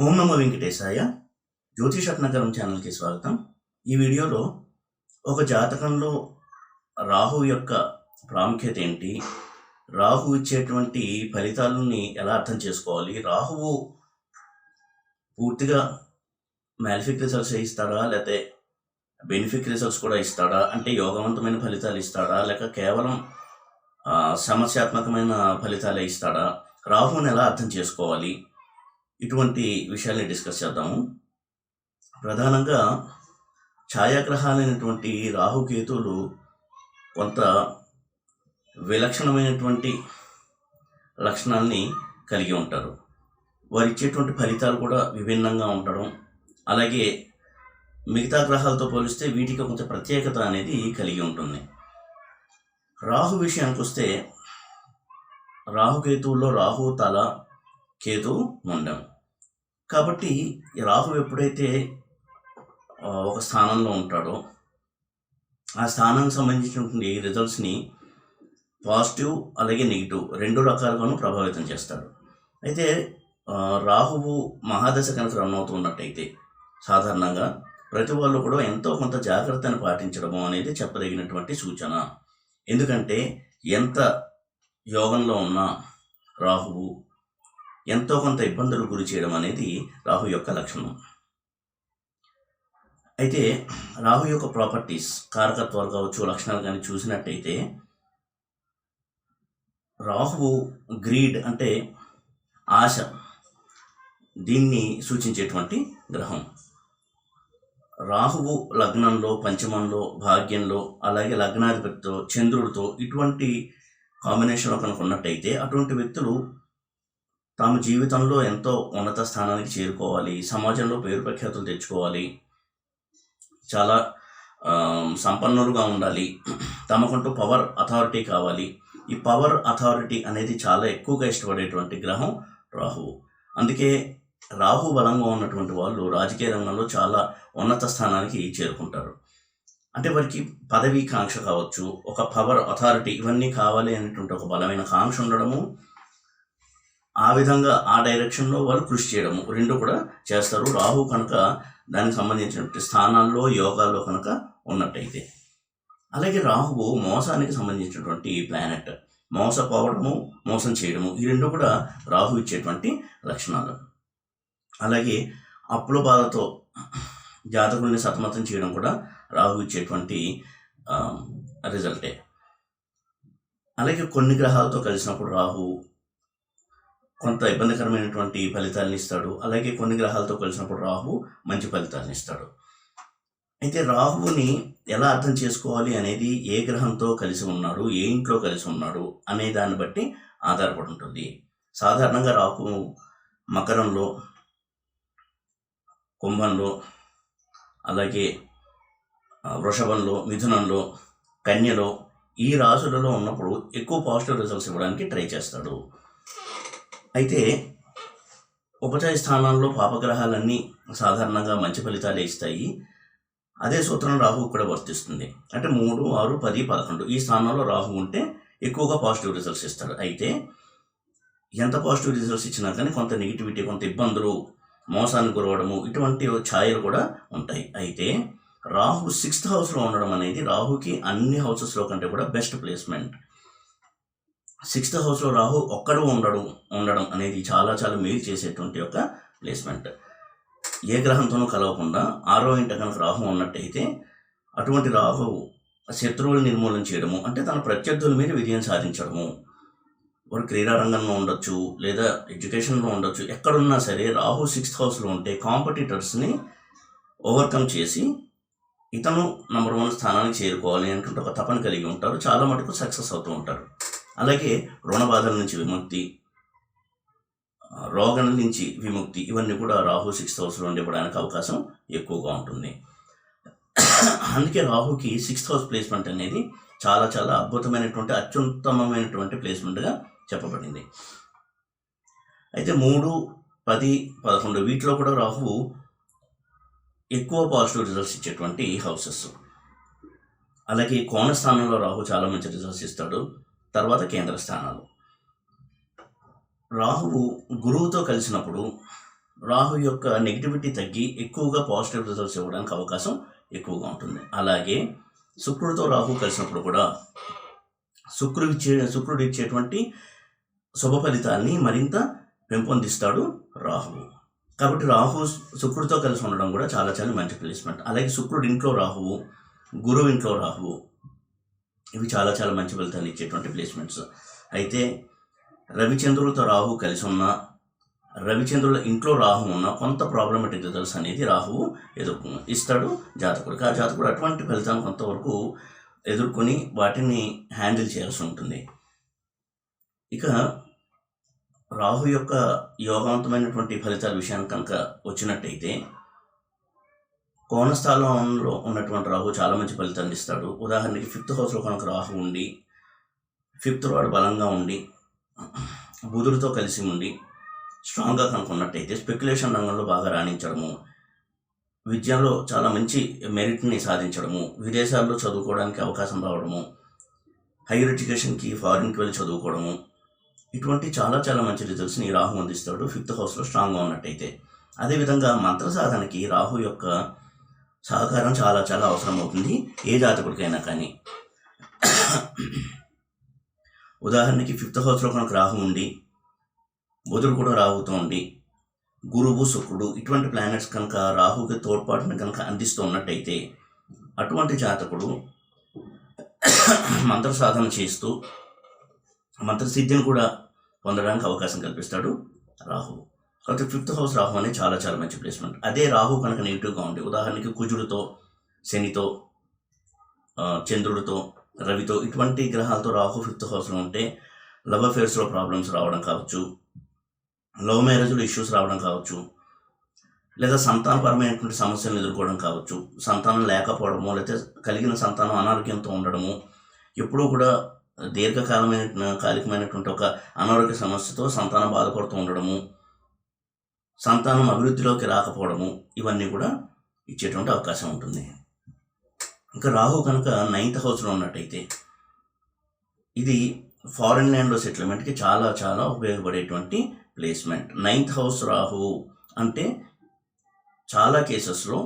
ఓం నమో వెంకటేశాయ. జ్యోతిషరత్నకరం ఛానల్కి స్వాగతం. ఈ వీడియోలో ఒక జాతకంలో రాహు యొక్క ప్రాముఖ్యత ఏంటి, రాహు ఇచ్చేటువంటి ఫలితాలని ఎలా అర్థం చేసుకోవాలి, రాహువు పూర్తిగా మ్యాలిఫిక్ రిజల్ట్స్ ఇస్తాడా లేకపోతే బెనిఫిక్ రిజల్ట్స్ కూడా ఇస్తాడా, అంటే యోగవంతమైన ఫలితాలు ఇస్తాడా లేక కేవలం సమస్యాత్మకమైన ఫలితాలే ఇస్తాడా, రాహుని ఎలా అర్థం చేసుకోవాలి, ఇటువంటి విషయాల్ని డిస్కస్ చేద్దాము. ప్రధానంగా ఛాయాగ్రహాలైనటువంటి రాహుకేతువులు కొంత విలక్షణమైనటువంటి లక్షణాన్ని కలిగి ఉంటారు. వారు ఇచ్చేటువంటి ఫలితాలు కూడా విభిన్నంగా ఉండడం, అలాగే మిగతా గ్రహాలతో పోలిస్తే వీటికి కొంత ప్రత్యేకత అనేది కలిగి ఉంటుంది. రాహు విషయానికి వస్తే రాహుకేతువుల్లో రాహు తల, కేతు ముండం. కాబట్టి రాహు ఎప్పుడైతే ఒక స్థానంలో ఉంటాడో ఆ స్థానానికి సంబంధించినటువంటి రిజల్ట్స్ని పాజిటివ్ అలాగే నెగిటివ్ రెండు రకాలుగాను ప్రభావితం చేస్తాడు. అయితే రాహువు మహాదశ కనుక రన్ అవుతున్నట్టయితే సాధారణంగా ప్రతి వాళ్ళు కూడా ఎంతో కొంత జాగ్రత్తను పాటించడము అనేది చెప్పదగినటువంటి సూచన. ఎందుకంటే ఎంత యోగంలో ఉన్న రాహువు ఎంతో కొంత ఇబ్బందులు గురి చేయడం అనేది రాహు యొక్క లక్షణం. అయితే రాహు యొక్క ప్రాపర్టీస్, కారకత్వాలు కావచ్చు, లక్షణాలు కానీ చూసినట్టయితే రాహువు గ్రీడ్ అంటే ఆశ, దీన్ని సూచించేటువంటి గ్రహం. రాహువు లగ్నంలో, పంచమంలో, భాగ్యంలో, అలాగే లగ్నాధిపతితో, చంద్రుడితో ఇటువంటి కాంబినేషన్లో కనుక ఉన్నట్టయితే అటువంటి వ్యక్తులు తాము జీవితంలో ఎంతో ఉన్నత స్థానానికి చేరుకోవాలి, సమాజంలో పేరు ప్రఖ్యాతులు తెచ్చుకోవాలి, చాలా సంపన్నులుగా ఉండాలి, తమకంటూ పవర్ అథారిటీ కావాలి. ఈ పవర్ అథారిటీ అనేది చాలా ఎక్కువగా ఇష్టపడేటువంటి గ్రహం రాహువు. అందుకే రాహు బలంగా ఉన్నటువంటి వాళ్ళు రాజకీయ రంగంలో చాలా ఉన్నత స్థానానికి చేరుకుంటారు. అంటే వారికి పదవీ కాంక్ష కావచ్చు, ఒక పవర్ అథారిటీ, ఇవన్నీ కావాలి అనేటువంటి ఒక బలమైన కాంక్ష ఉండడము, ఆ విధంగా ఆ డైరెక్షన్లో వాళ్ళు కృషి చేయడము రెండు కూడా చేస్తారు. రాహు కనుక దానికి సంబంధించినటువంటి స్థానాల్లో, యోగాల్లో కనుక ఉన్నట్టయితే. అలాగే రాహువు మోసానికి సంబంధించినటువంటి ప్లానెట్. మోసపోవడము, మోసం చేయడము, ఈ రెండు కూడా రాహు ఇచ్చేటువంటి లక్షణాలు. అలాగే అప్పుల బాధతో జాతకుల్ని సతమతం చేయడం కూడా రాహు ఇచ్చేటువంటి రిజల్టే. అలాగే కొన్ని గ్రహాలతో కలిసినప్పుడు రాహు కొంత ఇబ్బందికరమైనటువంటి ఫలితాలను ఇస్తాడు. అలాగే కొన్ని గ్రహాలతో కలిసినప్పుడు రాహు మంచి ఫలితాలను ఇస్తాడు. అయితే రాహువుని ఎలా అర్థం చేసుకోవాలి అనేది ఏ గ్రహంతో కలిసి ఉన్నాడు, ఏ ఇంట్లో కలిసి ఉన్నాడు అనే దాన్ని బట్టి ఆధారపడి ఉంటుంది. సాధారణంగా రాహు మకరంలో, కుంభంలో, అలాగే వృషభంలో, మిథునంలో, కన్యలో ఈ రాశులలో ఉన్నప్పుడు ఎక్కువ పాజిటివ్ రిజల్ట్స్ ఇవ్వడానికి ట్రై చేస్తాడు. అయితే ఉపచయ స్థానాల్లో పాపగ్రహాలన్నీ సాధారణంగా మంచి ఫలితాలే ఇస్తాయి. అదే సూత్రం రాహు కూడా వర్తిస్తుంది. అంటే 3, 6, 10, 11 ఈ స్థానంలో రాహు ఉంటే ఎక్కువగా పాజిటివ్ రిజల్ట్స్ ఇస్తాడు. అయితే ఎంత పాజిటివ్ రిజల్ట్స్ ఇచ్చినా కానీ కొంత నెగిటివిటీ, కొంత ఇబ్బందులు, మోసానికి గురవడము ఇటువంటి ఛాయలు కూడా ఉంటాయి. అయితే రాహు 6th హౌస్లో ఉండడం అనేది రాహుకి అన్ని హౌసెస్లో కంటే కూడా బెస్ట్ ప్లేస్మెంట్. 6th హౌస్లో రాహు ఒక్కడు ఉండడం అనేది చాలా చాలా మేలు చేసేటువంటి ఒక ప్లేస్మెంట్. ఏ గ్రహంతోనూ కలవకుండా 6వ ఇంట కనుక రాహు ఉన్నట్టయితే అటువంటి రాహు శత్రువులు నిర్మూలన చేయడము, అంటే తన ప్రత్యర్థుల మీద విజయం సాధించడము. వారు క్రీడారంగంలో ఉండొచ్చు, లేదా ఎడ్యుకేషన్లో ఉండొచ్చు, ఎక్కడున్నా సరే రాహు 6th హౌస్లో ఉంటే కాంపిటీటర్స్ని ఓవర్కమ్ చేసి ఇతను నంబర్ 1 స్థానానికి చేరుకోవాలి అనుకుంటే ఒక తపన కలిగి ఉంటారు. చాలా మటుకు సక్సెస్ అవుతూ ఉంటారు. అలాగే రుణ బాధల నుంచి విముక్తి, రోగం నుంచి విముక్తి, ఇవన్నీ కూడా రాహు 6th హౌస్లో ఉండేపడానికి అవకాశం ఎక్కువగా ఉంటుంది. అందుకే రాహుకి 6th హౌస్ ప్లేస్మెంట్ అనేది చాలా చాలా అద్భుతమైనటువంటి, అత్యుత్తమమైనటువంటి ప్లేస్మెంట్గా చెప్పబడింది. అయితే 3, 10, 11 వీటిలో కూడా రాహు ఎక్కువ పాజిటివ్ రిజల్ట్స్ ఇచ్చేటువంటి హౌసెస్. అలాగే కోణ స్థానంలో రాహు చాలా మంచి రిజల్ట్స్ ఇస్తాడు. తర్వాత కేంద్ర స్థానాలు. రాహువు గురువుతో కలిసినప్పుడు రాహు యొక్క నెగిటివిటీ తగ్గి ఎక్కువగా పాజిటివ్ రిజల్ట్స్ ఇవ్వడానికి అవకాశం ఎక్కువగా ఉంటుంది. అలాగే శుక్రుడితో రాహు కలిసినప్పుడు కూడా శుక్రుడు ఇచ్చేటువంటి శుభ ఫలితాల్ని మరింత పెంపొందిస్తాడు రాహువు. కాబట్టి రాహు శుక్రుడితో కలిసి ఉండడం కూడా చాలా చాలా మంచి ప్లేస్మెంట్. అలాగే శుక్రుడు ఇంట్లో రాహువు, గురువు ఇంట్లో రాహువు, ఇవి చాలా చాలా మంచి ఫలితాలు ఇచ్చేటువంటి ప్లేస్మెంట్స్. అయితే రవిచంద్రులతో రాహు కలిసి ఉన్న, రవిచంద్రుల ఇంట్లో రాహు ఉన్న కొంత ప్రాబ్లమేటిక్ రిజల్ట్స్ అనేది రాహువు ఇస్తాడు జాతకుడికి. ఆ జాతకుడు అటువంటి ఫలితాన్ని కొంతవరకు ఎదుర్కొని వాటిని హ్యాండిల్ చేయాల్సి ఉంటుంది. ఇక రాహు యొక్క యోగవంతమైనటువంటి ఫలితాల విషయానికి కనుక వచ్చినట్టయితే, కోణస్థానంలో ఉన్నటువంటి రాహు చాలా మంచి ఫలితాన్ని ఇస్తాడు. ఉదాహరణకి 5th హౌస్లో కనుక రాహు ఉండి, 5th వాడు బలంగా ఉండి, బుధుడితో కలిసి ఉండి స్ట్రాంగ్గా కనుక ఉన్నట్టయితే స్పెక్యులేషన్ రంగంలో బాగా రాణించడము, విద్యలో చాలా మంచి మెరిట్ని సాధించడము, విదేశాల్లో చదువుకోవడానికి అవకాశం రావడము, హైయర్ ఎడ్యుకేషన్కి ఫారిన్కి వెళ్ళి చదువుకోవడము, ఇటువంటి చాలా చాలా మంచి రిజల్ట్స్ని రాహు అందిస్తాడు 5th హౌస్లో స్ట్రాంగ్గా ఉన్నట్టయితే. అదేవిధంగా మంత్ర సాధనకి రాహు యొక్క సహకారం చాలా చాలా అవసరం అవుతుంది ఏ జాతకుడికైనా కానీ. ఉదాహరణకి 5th హౌస్లో కనుక రాహు ఉండి, బుధుడు కూడా రాహుతో ఉండి, గురువు శుక్రుడు ఇటువంటి ప్లానెట్స్ కనుక రాహుకి తోడ్పాటుని కనుక అందిస్తూ ఉన్నట్టయితే అటువంటి జాతకుడు మంత్ర సాధన చేస్తూ మంత్రసిద్ధిని కూడా పొందడానికి అవకాశం కల్పిస్తాడు రాహు. కాబట్టి 5th హౌస్ రాహు అనేది చాలా చాలా మంచి ప్లేస్మెంట్. అదే రాహు కనుక నెగిటివ్గా ఉండి, ఉదాహరణకి కుజుడితో, శనితో, చంద్రుడితో, రవితో ఇటువంటి గ్రహాలతో రాహు 5th హౌస్లో ఉంటే లవ్ అఫేర్స్లో ప్రాబ్లమ్స్ రావడం కావచ్చు, లవ్ మ్యారేజ్లో ఇష్యూస్ రావడం కావచ్చు, లేదా సంతానపరమైనటువంటి సమస్యలను ఎదుర్కోవడం కావచ్చు, సంతానం లేకపోవడము, లేకపోతే కలిగిన సంతానం అనారోగ్యంతో ఉండడము, ఎప్పుడూ కూడా కాలికమైనటువంటి ఒక అనారోగ్య సమస్యతో సంతానం బాధపడుతూ ఉండడము, సంతానం అభివృద్ధిలోకి రాకపోవడము, ఇవన్నీ కూడా ఇచ్చేటువంటి అవకాశం ఉంటుంది. ఇంకా రాహు కనుక 9th హౌస్లో ఉన్నట్టయితే ఇది ఫారిన్ ల్యాండ్లో సెటిల్మెంట్కి చాలా చాలా ఉపయోగపడేటువంటి ప్లేస్మెంట్. 9th హౌస్ రాహు అంటే చాలా కేసెస్లో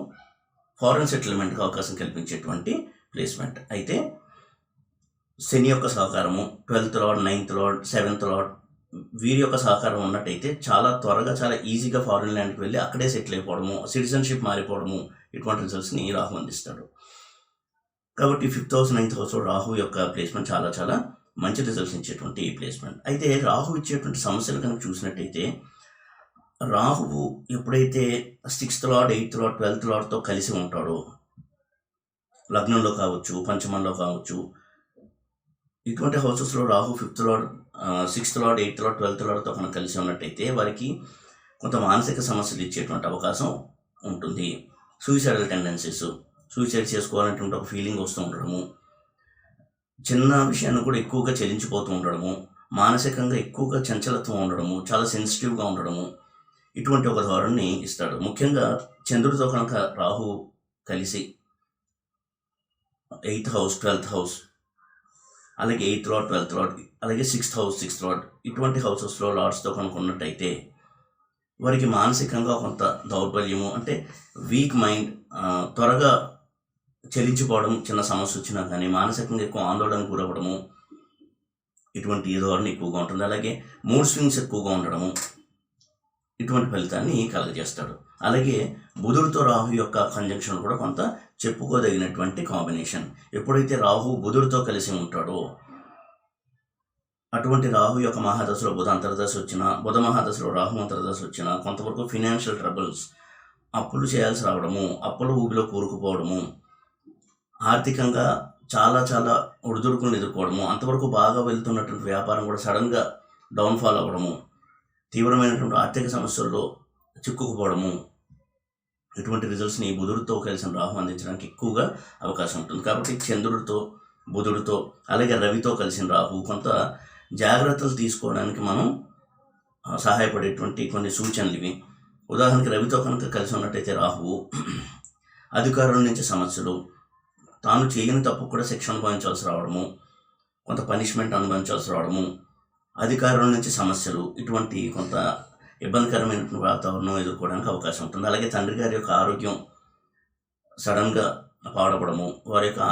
ఫారిన్ సెటిల్మెంట్కి అవకాశం కల్పించేటువంటి ప్లేస్మెంట్. అయితే శని యొక్క సహకారము, 12th lord, 9th lord, 7th lord వీరి యొక్క సహకారం ఉన్నట్టయితే చాలా త్వరగా చాలా ఈజీగా ఫారిన్ ల్యాండ్కి వెళ్ళి అక్కడే సెటిల్ అయిపోవడము, సిటిజన్షిప్ మారిపోవడము, ఇటువంటి రిజల్ట్స్ని రాహు అందిస్తాడు. కాబట్టి 5th హౌస్, 9th హౌస్లో రాహు యొక్క ప్లేస్మెంట్ చాలా చాలా మంచి రిజల్ట్స్ ఇచ్చేటువంటి ప్లేస్మెంట్. అయితే రాహు ఇచ్చేటువంటి సమస్యలు కనుక చూసినట్టయితే, రాహువు ఎప్పుడైతే 6th lord, 8th lord, 12th లార్డ్తో కలిసి ఉంటాడో, లగ్నంలో కావచ్చు, పంచమంలో కావచ్చు, ఇటువంటి హౌసెస్లో Rahu 5th lord, 6th lord, 8th lord, 12th లార్డ్తో కనుక కలిసి ఉన్నట్టయితే వారికి కొంత మానసిక సమస్యలు ఇచ్చేటువంటి అవకాశం ఉంటుంది. సూసైడల్ టెండెన్సీస్, సూసైడ్ చేసుకోవాలనేటువంటి ఒక ఫీలింగ్ వస్తూ ఉండడము, చిన్న విషయాన్ని కూడా ఎక్కువగా చెల్లించిపోతూ ఉండడము, మానసికంగా ఎక్కువగా చంచలత్వం ఉండడము, చాలా సెన్సిటివ్గా ఉండడము, ఇటువంటి ఒక ధోరణిని ఇస్తాడు. ముఖ్యంగా చంద్రుడితో కనుక రాహు కలిసి 8th హౌస్, 12th హౌస్, అలాగే 8th లార్డ్, 12th లార్డ్, అలాగే 6th హౌస్, 6th లార్డ్ ఇటువంటి హౌసెస్లో లార్డ్స్తో కనుక ఉన్నట్టయితే వారికి మానసికంగా కొంత దౌర్బల్యము, అంటే వీక్ మైండ్, త్వరగా చెల్లించిపోవడం, చిన్న సమస్య వచ్చినా కానీ మానసికంగా ఎక్కువ ఆందోళన గురవ్వడము, ఇటువంటి ధోరణి ఎక్కువగా ఉంటుంది. అలాగే మూడ్ స్వింగ్స్ ఎక్కువగా ఉండడము, ఇటువంటి ఫలితాన్ని కలుగజేస్తాడు. అలాగే బుధుడితో రాహు యొక్క కంజంక్షన్ కూడా కొంత చెప్పుకోదగినటువంటి కాంబినేషన్. ఎప్పుడైతే రాహు బుధుడితో కలిసి ఉంటాడో, అటువంటి రాహు యొక్క మహాదశలో బుధ అంతర్దశ వచ్చినా, బుధ మహాదశలో రాహు అంతర్దశ వచ్చినా కొంతవరకు ఫినాన్షియల్ ట్రబుల్స్, అప్పులు చేయాల్సి రావడము, అప్పుల ఊబిలో కూరుకుపోవడము, ఆర్థికంగా చాలా చాలా ఒడిదుడుకులను ఎదుర్కోవడము, అంతవరకు బాగా వెళ్తున్నటువంటి వ్యాపారం కూడా సడన్గా డౌన్ఫాల్ అవ్వడము, తీవ్రమైనటువంటి ఆర్థిక సమస్యల్లో చిక్కుకుపోవడము, ఇటువంటి రిజల్ట్స్ని బుధుడితో కలిసిన రాహు అందించడానికి ఎక్కువగా అవకాశం ఉంటుంది. కాబట్టి చంద్రుడితో, బుధుడితో, అలాగే రవితో కలిసిన రాహు కొంత జాగ్రత్తలు తీసుకోవడానికి మనం సహాయపడేటువంటి కొన్ని సూచనలు ఇవి. ఉదాహరణకి రవితో కనుక కలిసి ఉన్నట్టయితే రాహువు అధికారుల నుంచి సమస్యలు, తాను చేయని తప్పు కూడా శిక్ష అనుభవించాల్సి రావడము, కొంత పనిష్మెంట్ అనుభవించాల్సి రావడము, అధికారుల నుంచి సమస్యలు, ఇటువంటి కొంత ఇబ్బందికరమైనటువంటి వాతావరణం ఎదుర్కోవడానికి అవకాశం ఉంటుంది. అలాగే తండ్రి గారి యొక్క ఆరోగ్యం సడన్గా పాడపడము, వారి యొక్క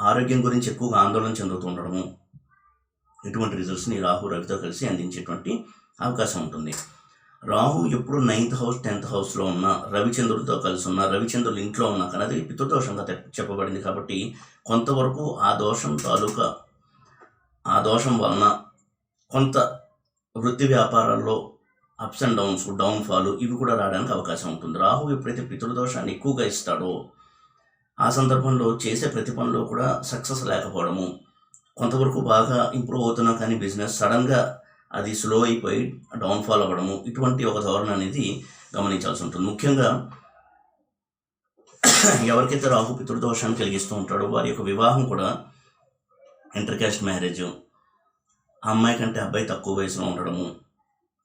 ఆరోగ్యం గురించి ఎక్కువగా ఆందోళన చెందుతూ ఉండడము, ఇటువంటి రిజల్ట్స్ని రాహు రవితో కలిసి అందించేటువంటి అవకాశం ఉంటుంది. రాహు ఎప్పుడు 9th హౌస్ 10th హౌస్లో ఉన్న రవిచంద్రుడితో కలిసి ఉన్న రవిచంద్రుడు ఇంట్లో ఉన్న కానీ అది పితృదోషంగా చెప్పబడింది. కాబట్టి కొంతవరకు ఆ దోషం వలన కొంత వృత్తి వ్యాపారాల్లో అప్స్ అండ్ డౌన్స్, డౌన్ఫాల్ ఇవి కూడా రావడానికి అవకాశం ఉంటుంది. రాహు ఎప్పుడైతే పితృదోషాన్ని ఎక్కువగా ఇస్తాడో ఆ సందర్భంలో చేసే ప్రతి పనిలో కూడా సక్సెస్ లేకపోవడము, కొంతవరకు బాగా ఇంప్రూవ్ అవుతున్నా కానీ బిజినెస్ సడన్గా అది స్లో అయిపోయి డౌన్ఫాల్ అవ్వడము, ఇటువంటి ఒక ధోరణి అనేది గమనించాల్సి ఉంటుంది. ముఖ్యంగా ఎవరికైతే రాహు పితృదోషాన్ని కలిగిస్తూ ఉంటాడో వారి యొక్క వివాహం కూడా ఇంటర్ క్యాస్ట్ మ్యారేజ్, అమ్మాయి కంటే అబ్బాయి తక్కువ వయసులో ఉండడము,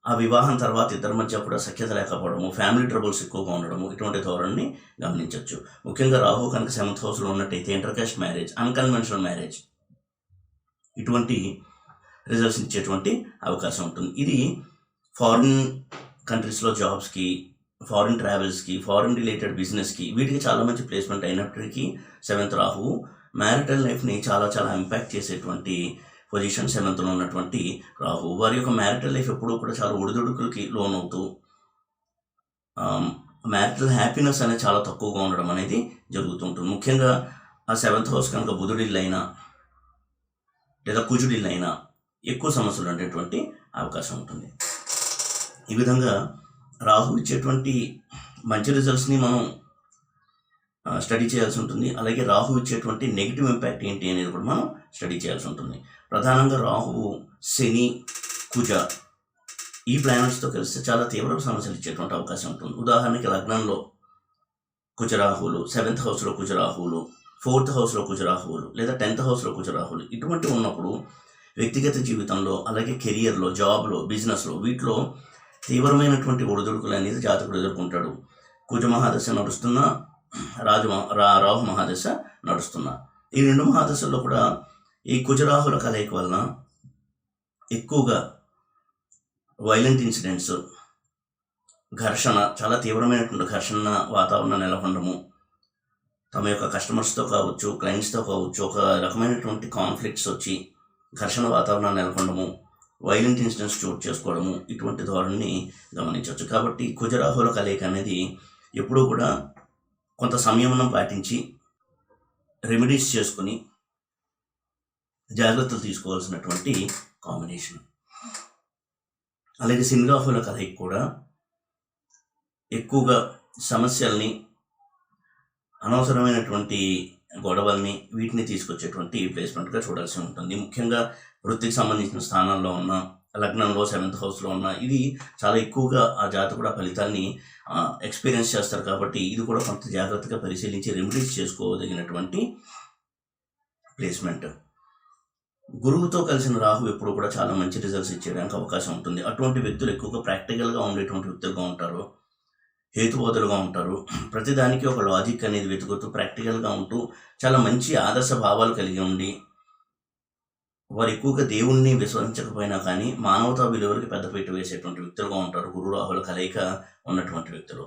ఆ వివాహం తర్వాత ఇద్దరి మధ్య కూడా సఖ్యత లేకపోవడము, ఫ్యామిలీ ట్రబుల్స్ ఎక్కువగా ఉండడము, ఇటువంటి ధోరణిని గమనించవచ్చు. ముఖ్యంగా రాహు కనుక 7th హౌస్లో ఉన్నట్టయితే inter caste marriage, unconventional marriage ఇటువంటి రిజల్ట్స్ ఇచ్చేటువంటి అవకాశం ఉంటుంది. ఇది ఫారిన్ కంట్రీస్లో జాబ్స్కి, ఫారిన్ ట్రావెల్స్కి, ఫారిన్ రిలేటెడ్ బిజినెస్కి వీటికి చాలా మంచి ప్లేస్మెంట్ అయినప్పటికీ 7th రాహు మ్యారిటల్ లైఫ్ని చాలా ఇంపాక్ట్ చేసేటువంటి పొజిషన్ 7thలో ఉన్నటువంటి రాహు. వారి యొక్క మ్యారిటల్ లైఫ్ ఎప్పుడూ కూడా చాలా ఒడిదుడుకులకి లోనవుతూ మ్యారిటల్ హ్యాపీనెస్ అనేది చాలా తక్కువగా ఉండడం అనేది జరుగుతూ ఉంటుంది. ముఖ్యంగా ఆ 7th హౌస్ కనుక బుధుడిల్లైనా లేదా కుజుడిల్లైనా ఎక్కువ సమస్యలు ఉండేటువంటి అవకాశం ఉంటుంది. ఈ విధంగా రాహు ఇచ్చేటువంటి మంచి రిజల్ట్స్ని మనం స్టడీ చేయాల్సి ఉంటుంది. అలాగే రాహు ఇచ్చేటువంటి నెగిటివ్ ఇంపాక్ట్ ఏంటి అనేది కూడా మనం స్టడీ చేయాల్సి ఉంటుంది. ప్రధానంగా రాహువు, శని, కుజ ఈ ప్లానెట్స్తో కలిస్తే చాలా తీవ్ర సమస్యలు ఇచ్చేటువంటి అవకాశం ఉంటుంది. ఉదాహరణకి లగ్నంలో కుజరాహువులు, 7th హౌస్లో కుజరాహువులు, 4th హౌస్లో కుజరాహువులు లేదా 10th హౌస్లో కుజరాహువులు ఇటువంటివి ఉన్నప్పుడు వ్యక్తిగత జీవితంలో, అలాగే కెరియర్లో, జాబ్లో, బిజినెస్లో వీటిలో తీవ్రమైనటువంటి ఒడిదుడుకులు అనేది జాతకుడు ఎదుర్కొంటాడు. కుజ మహాదశ నడుస్తున్నా, రాహు మహాదశ నడుస్తున్నా, ఈ 2 మహాదశల్లో కూడా ఈ కుజరాహుల కలయిక వలన ఎక్కువగా వైలెంట్ ఇన్సిడెంట్స్, ఘర్షణ, చాలా తీవ్రమైనటువంటి ఘర్షణ వాతావరణం నెలకొనడము, తమ యొక్క కస్టమర్స్తో కావచ్చు, క్లయింట్స్తో కావచ్చు ఒక రకమైనటువంటి కాన్ఫ్లిక్ట్స్ వచ్చి ఘర్షణ వాతావరణం నెలకొనడము, వైలెంట్ ఇన్సిడెంట్స్ చోటు చేసుకోవడము, ఇటువంటి ధోరణిని గమనించవచ్చు. కాబట్టి కుజరాహుల కలయిక అనేది ఎప్పుడూ కూడా కొంత సంయమనం పాటించి రెమెడీస్ చేసుకుని జాగ్రత్తలు తీసుకోవాల్సినటువంటి కాంబినేషన్. అలాగే శని రాహుల కలయిక కూడా ఎక్కువగా సమస్యల్ని, అనవసరమైనటువంటి గొడవల్ని వీటిని తీసుకొచ్చేటువంటి ప్లేస్మెంట్గా చూడాల్సి ఉంటుంది. ముఖ్యంగా వృత్తికి సంబంధించిన స్థానాల్లో ఉన్న, లగ్నంలో 7th హౌస్లో ఉన్న ఇది చాలా ఎక్కువగా ఆ జాతకుడు ఆ ఫలితాన్ని ఎక్స్పీరియన్స్ చేస్తారు. కాబట్టి ఇది కూడా కొంత జాగ్రత్తగా పరిశీలించి రెమెడీస్ చేసుకోదగినటువంటి ప్లేస్మెంట్. గురువుతో కలిసిన రాహు ఎప్పుడు కూడా చాలా మంచి రిజల్ట్స్ ఇచ్చేయడానికి అవకాశం ఉంటుంది. అటువంటి వ్యక్తులు ఎక్కువగా ప్రాక్టికల్గా ఉండేటువంటి వ్యక్తులుగా ఉంటారు, హేతుబోధులుగా ఉంటారు. ప్రతిదానికి ఒక లాజిక్ అనేది వెతుకుతూ ప్రాక్టికల్గా ఉంటూ చాలా మంచి ఆదర్శ భావాలు కలిగి ఉండి వారు ఎక్కువగా దేవుణ్ణి విశ్వసించకపోయినా కానీ మానవతా విలువలకి పెద్దపీట వేసేటువంటి వ్యక్తులుగా ఉంటారు గురు రాహుల కలయిక ఉన్నటువంటి వ్యక్తులు.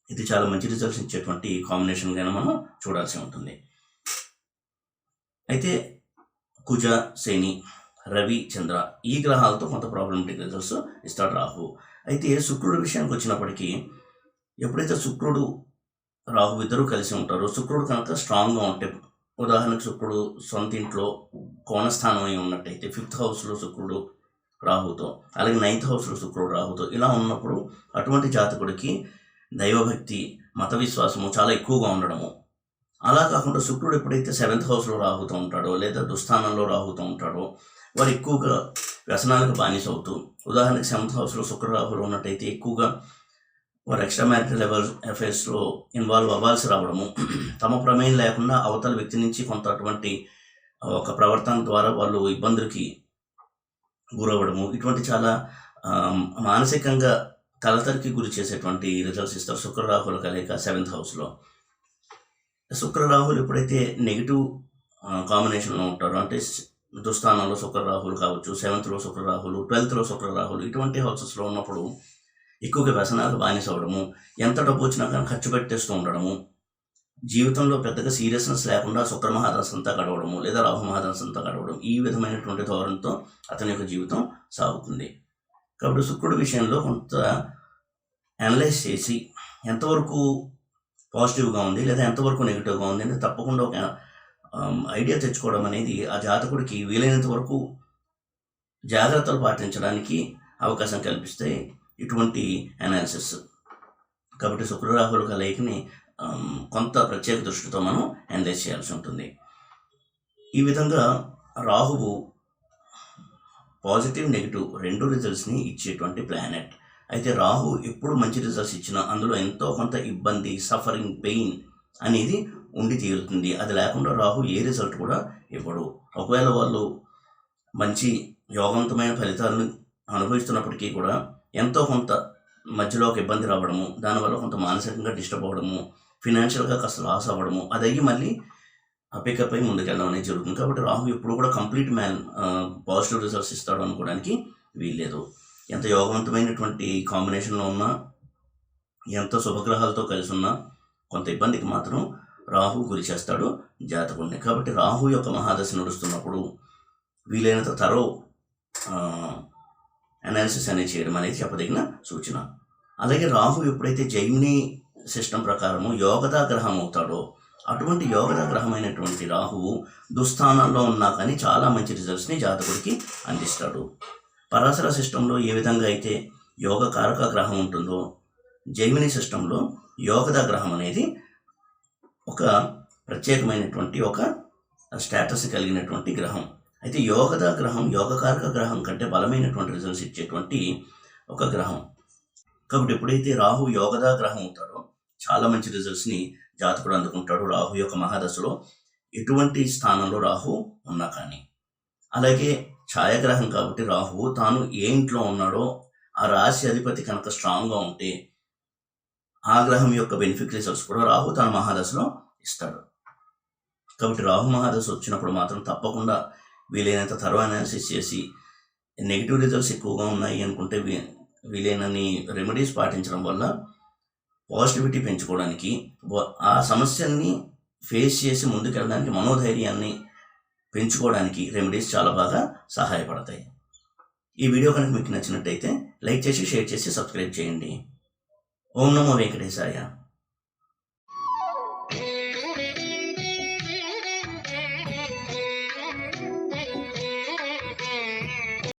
ఇది చాలా మంచి రిజల్ట్స్ ఇచ్చేటువంటి కాంబినేషన్గా మనం చూడాల్సి ఉంటుంది. అయితే కుజ, శని, రవి, చంద్ర ఈ గ్రహాలతో కొంత ప్రాబ్లమాటిక్ రిజల్ట్స్ ఇస్తాడు రాహు. అయితే శుక్రుడి విషయానికి వచ్చినప్పటికీ ఎప్పుడైతే శుక్రుడు రాహు ఇద్దరు కలిసి ఉంటారో, శుక్రుడు కనుక స్ట్రాంగ్గా ఉంటే, ఉదాహరణకు శుక్రుడు సొంత ఇంట్లో కోణస్థానం అయి ఉన్నట్టయితే 5th హౌస్లో శుక్రుడు రాహుతో, అలాగే 9th హౌస్లో శుక్రుడు రాహుతో ఇలా ఉన్నప్పుడు అటువంటి జాతకుడికి దైవభక్తి, మత విశ్వాసము చాలా ఎక్కువగా ఉండడము. అలా కాకుండా శుక్రుడు ఎప్పుడైతే 7th హౌస్లో రాహుతో ఉంటాడో లేదా దుస్థానంలో రాహుతో ఉంటాడో వారు ఎక్కువగా వ్యసనాలకు బానిస అవుతూ, ఉదాహరణకి 7th హౌస్లో శుక్ర రాహులు ఉన్నట్టయితే ఎక్కువగా వారు ఎక్స్ట్రా మ్యారిటల్ అఫైర్స్లో ఇన్వాల్వ్ అవ్వాల్సి రావడము, తమ ప్రమేయం లేకుండా అవతల వ్యక్తి నుంచి కొంత అటువంటి ఒక ప్రవర్తన ద్వారా వాళ్ళు ఇబ్బందులకి గురవ్వడము, ఇటువంటి చాలా మానసికంగా కలతరికి గురి చేసేటువంటి రిజల్ట్స్ ఇస్తారు శుక్ర రాహుల కలయిక 7th హౌస్లో. శుక్ర రాహులు ఎప్పుడైతే నెగిటివ్ కాంబినేషన్లో ఉంటారో, అంటే దుస్థానంలో శుక్ర రాహులు కావచ్చు, 7th శుక్ర రాహులు, 12th శుక్ర రాహులు ఇటువంటి హౌసెస్లో ఉన్నప్పుడు ఎక్కువగా వ్యసనాలు బానిస అవ్వడము, ఎంత డబ్బు వచ్చినా కానీ ఖర్చు పెట్టేస్తూ ఉండడము, జీవితంలో పెద్దగా సీరియస్నెస్ లేకుండా శుక్ర మహాదశ అంతా గడవడము లేదా రాహు మహాదశ అంతా గడవడం, ఈ విధమైనటువంటి ధోరణితో అతని యొక్క జీవితం సాగుతుంది. కాబట్టి శుక్రుడి విషయంలో కొంత అనలైజ్ చేసి ఎంతవరకు పాజిటివ్గా ఉంది లేదా ఎంతవరకు నెగిటివ్గా ఉంది అనేది తప్పకుండా ఒక ఐడియా తెచ్చుకోవడం అనేది ఆ జాతకుడికి వీలైనంత వరకు జాగ్రత్తలు పాటించడానికి అవకాశం కల్పిస్తే ఇటువంటి అనాలిసిస్. కాబట్టి శుక్రరాహుల కలయికని కొంత ప్రత్యేక దృష్టితో మనం అనలైజ్ చేయాల్సి ఉంటుంది. ఈ విధంగా రాహువు పాజిటివ్ నెగిటివ్ 2 రిజల్ట్స్ని ఇచ్చేటువంటి ప్లానెట్. అయితే రాహు ఎప్పుడు మంచి రిజల్ట్స్ ఇచ్చినా అందులో ఎంతో కొంత ఇబ్బంది, సఫరింగ్, పెయిన్ అనేది ఉండి తీరుతుంది. అది లేకుండా రాహు ఏ రిజల్ట్ కూడా ఇవ్వడు. ఒకవేళ వాళ్ళు మంచి యోగవంతమైన ఫలితాలను అనుభవిస్తున్నప్పటికీ కూడా ఎంతో కొంత మధ్యలో ఒక ఇబ్బంది రావడము, దానివల్ల కొంత మానసికంగా డిస్టర్బ్ అవ్వడము, ఫినాన్షియల్గా కాస్త లాస్ అవ్వడము, అది అయ్యి మళ్ళీ పికప్ అయి ముందుకెళ్ళడం అనేది జరుగుతుంది. కాబట్టి రాహు ఎప్పుడు కూడా కంప్లీట్ పాజిటివ్ రిజల్ట్స్ ఇస్తాడు అనుకోవడానికి వీల్లేదు. ఎంత యోగవంతమైనటువంటి కాంబినేషన్లో ఉన్నా, ఎంత శుభగ్రహాలతో కలిసి ఉన్నా కొంత ఇబ్బందికి మాత్రం రాహు గురి చేస్తాడు జాతకుడిని. కాబట్టి రాహు యొక్క మహాదశ నడుస్తున్నప్పుడు వీలైనంత తరో అనాలిసిస్ అనేది చేయడం అనేది చెప్పదగిన సూచన. అలాగే రాహు ఎప్పుడైతే జైమిని సిస్టమ్ ప్రకారము యోగదా గ్రహం అవుతాడో, అటువంటి యోగదా గ్రహమైనటువంటి రాహువు దుస్థానాల్లో ఉన్నా కానీ చాలా మంచి రిజల్ట్స్ని జాతకుడికి అందిస్తాడు. పరాశర సిస్టంలో ఏ విధంగా అయితే యోగ కారక గ్రహం ఉంటుందో, జైమిని సిస్టంలో యోగదా గ్రహం అనేది ఒక ప్రత్యేకమైనటువంటి ఒక స్టేటస్ కలిగినటువంటి గ్రహం. అయితే యోగదా గ్రహం యోగకారక గ్రహం కంటే బలమైనటువంటి రిజల్ట్స్ ఇచ్చేటువంటి ఒక గ్రహం. కాబట్టి ఎప్పుడైతే రాహు యోగదా గ్రహం అవుతాడో చాలా మంచి రిజల్ట్స్ని జాతకుడు అందుకుంటాడు రాహు యొక్క మహాదశలో ఎటువంటి స్థానంలో రాహు ఉన్నా కానీ. అలాగే ఛాయాగ్రహం కాబట్టి రాహువు తాను ఏ ఇంట్లో ఉన్నాడో ఆ రాశి అధిపతి కనుక స్ట్రాంగ్గా ఉంటే ఆ గ్రహం యొక్క బెనిఫిట్ రిజల్ట్స్ కూడా రాహు తన మహాదశలో ఇస్తాడు. కాబట్టి రాహు మహాదశ వచ్చినప్పుడు మాత్రం తప్పకుండా వీలైనంత తరో అనాలిసిస్ చేసి నెగిటివ్ రిజల్ట్స్ ఎక్కువగా ఉన్నాయి అనుకుంటే వీలైనన్ని రెమెడీస్ పాటించడం వల్ల పాజిటివిటీ పెంచుకోవడానికి, ఆ సమస్యల్ని ఫేస్ చేసి ముందుకెళ్ళడానికి మనోధైర్యాన్ని పెంచుకోవడానికి రెమెడీస్ చాలా బాగా సహాయపడతాయి. ఈ వీడియో కనుక మీకు నచ్చినట్టయితే లైక్ చేసి, షేర్ చేసి, సబ్స్క్రైబ్ చేయండి. ఓం నమో వెంకటేశాయ.